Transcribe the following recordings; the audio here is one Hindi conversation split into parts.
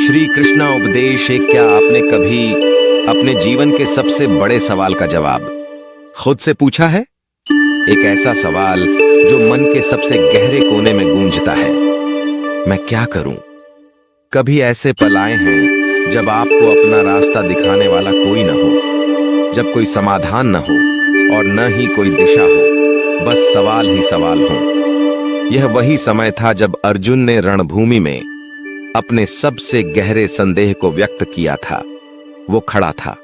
श्री कृष्णा उपदेश है। क्या आपने कभी अपने जीवन के सबसे बड़े सवाल का जवाब खुद से पूछा है? एक ऐसा सवाल जो मन के सबसे गहरे कोने में गूंजता है, मैं क्या करूं? कभी ऐसे पल आए हैं जब आपको अपना रास्ता दिखाने वाला कोई न हो, जब कोई समाधान न हो और न ही कोई दिशा हो, बस सवाल ही सवाल हो। यह वही समय था जब अर्जुन ने रणभूमि में अपने सबसे गहरे संदेह को व्यक्त किया था। वो खड़ा था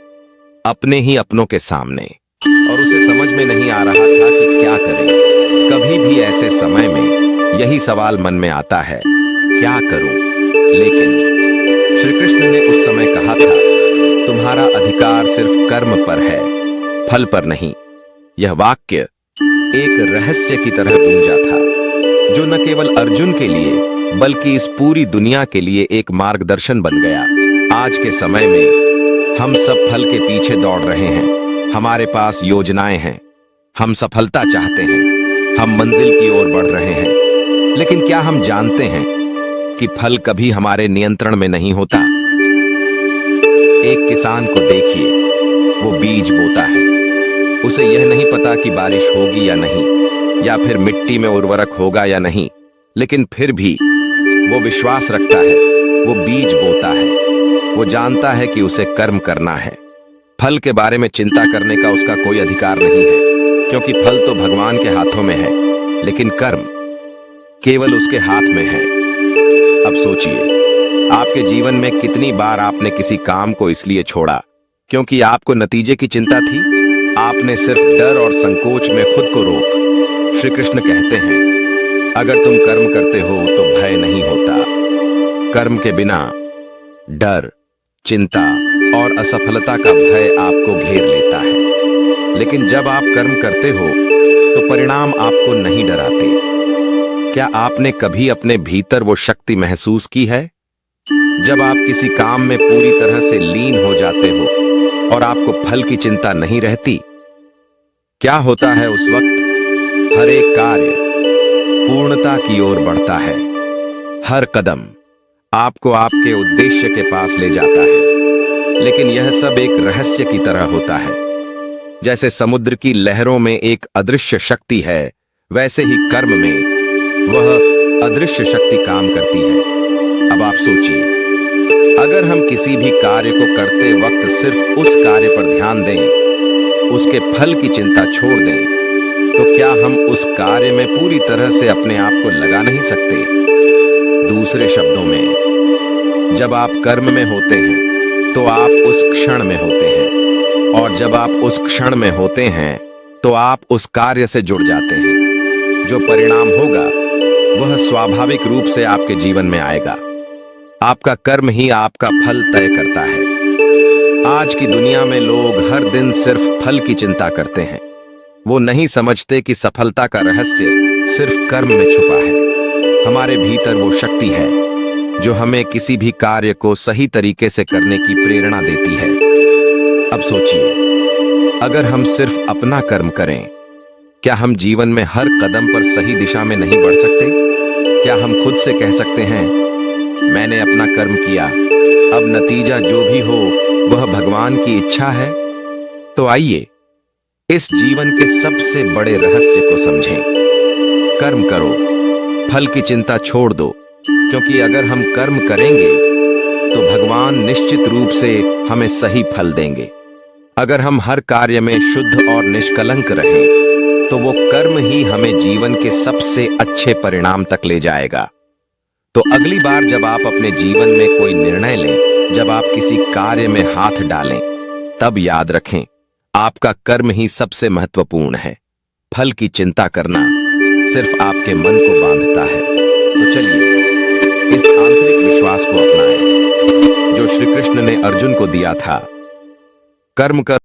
अपने ही अपनों के सामने और उसे समझ में नहीं आ रहा था कि क्या करे। कभी भी ऐसे समय में यही सवाल मन में आता है, क्या करूं? लेकिन श्री कृष्ण ने उस समय कहा था, तुम्हारा अधिकार सिर्फ कर्म पर है, फल पर नहीं। यह वाक्य एक रहस्य की तरह गूंजा था, जो न केवल अर्जुन के लिए बल्कि इस पूरी दुनिया के लिए एक मार्गदर्शन बन गया। आज के समय में हम सब फल के पीछे दौड़ रहे हैं। हमारे पास योजनाएं हैं, हम सफलता चाहते हैं, हम मंजिल की ओर बढ़ रहे हैं। लेकिन क्या हम जानते हैं कि फल कभी हमारे नियंत्रण में नहीं होता? एक किसान को देखिए, वो बीज बोता है। उसे यह नहीं पता कि बारिश होगी या नहीं, या फिर मिट्टी में उर्वरक होगा या नहीं, लेकिन फिर भी वो विश्वास रखता है। वो बीज बोता है, वो जानता है कि उसे कर्म करना है। फल के बारे में चिंता करने का उसका कोई अधिकार नहीं है, क्योंकि फल तो भगवान के हाथों में है, लेकिन कर्म केवल उसके हाथ में है। अब सोचिए, आपके जीवन में कितनी बार आपने किसी काम को इसलिए छोड़ा क्योंकि आपको नतीजे की चिंता थी? आपने सिर्फ डर और संकोच में खुद को रोक। श्री कृष्ण कहते हैं, अगर तुम कर्म करते हो तो भय नहीं होता। कर्म के बिना डर, चिंता और असफलता का भय आपको घेर लेता है। लेकिन जब आप कर्म करते हो तो परिणाम आपको नहीं डराते। क्या आपने कभी अपने भीतर वो शक्ति महसूस की है जब आप किसी काम में पूरी तरह से लीन हो जाते हो और आपको फल की चिंता नहीं रहती? क्या होता है उस वक्त? हर एक कार्य पूर्णता की ओर बढ़ता है। हर कदम आपको आपके उद्देश्य के पास ले जाता है। लेकिन यह सब एक रहस्य की तरह होता है। जैसे समुद्र की लहरों में एक अदृश्य शक्ति है, वैसे ही कर्म में वह अदृश्य शक्ति काम करती है। अब आप सोचिए, अगर हम किसी भी कार्य को करते वक्त सिर्फ उस कार्य पर ध्यान दें, उसके फल की चिंता छोड़ दें, तो क्या हम उस कार्य में पूरी तरह से अपने आप को लगा नहीं सकते? दूसरे शब्दों में, जब आप कर्म में होते हैं तो आप उस क्षण में होते हैं, और जब आप उस क्षण में होते हैं तो आप उस कार्य से जुड़ जाते हैं। जो परिणाम होगा वह स्वाभाविक रूप से आपके जीवन में आएगा। आपका कर्म ही आपका फल तय करता है। आज की दुनिया में लोग हर दिन सिर्फ फल की चिंता करते हैं। वो नहीं समझते कि सफलता का रहस्य सिर्फ कर्म में छुपा है। हमारे भीतर वो शक्ति है जो हमें किसी भी कार्य को सही तरीके से करने की प्रेरणा देती है। अब सोचिए, अगर हम सिर्फ अपना कर्म करें, क्या हम जीवन में हर कदम पर सही दिशा में नहीं बढ़ सकते? क्या हम खुद से कह सकते हैं, मैंने अपना कर्म किया, अब नतीजा जो भी हो वह भगवान की इच्छा है? तो आइए इस जीवन के सबसे बड़े रहस्य को समझें। कर्म करो, फल की चिंता छोड़ दो, क्योंकि अगर हम कर्म करेंगे तो भगवान निश्चित रूप से हमें सही फल देंगे। अगर हम हर कार्य में शुद्ध और निष्कलंक रहें तो वो कर्म ही हमें जीवन के सबसे अच्छे परिणाम तक ले जाएगा। तो अगली बार जब आप अपने जीवन में कोई निर्णय लें, जब आप किसी कार्य में हाथ डालें, तब याद रखें, आपका कर्म ही सबसे महत्वपूर्ण है। फल की चिंता करना सिर्फ आपके मन को बांधता है। तो चलिए इस आंतरिक विश्वास को अपनाएं जो श्री कृष्ण ने अर्जुन को दिया था। कर्म कर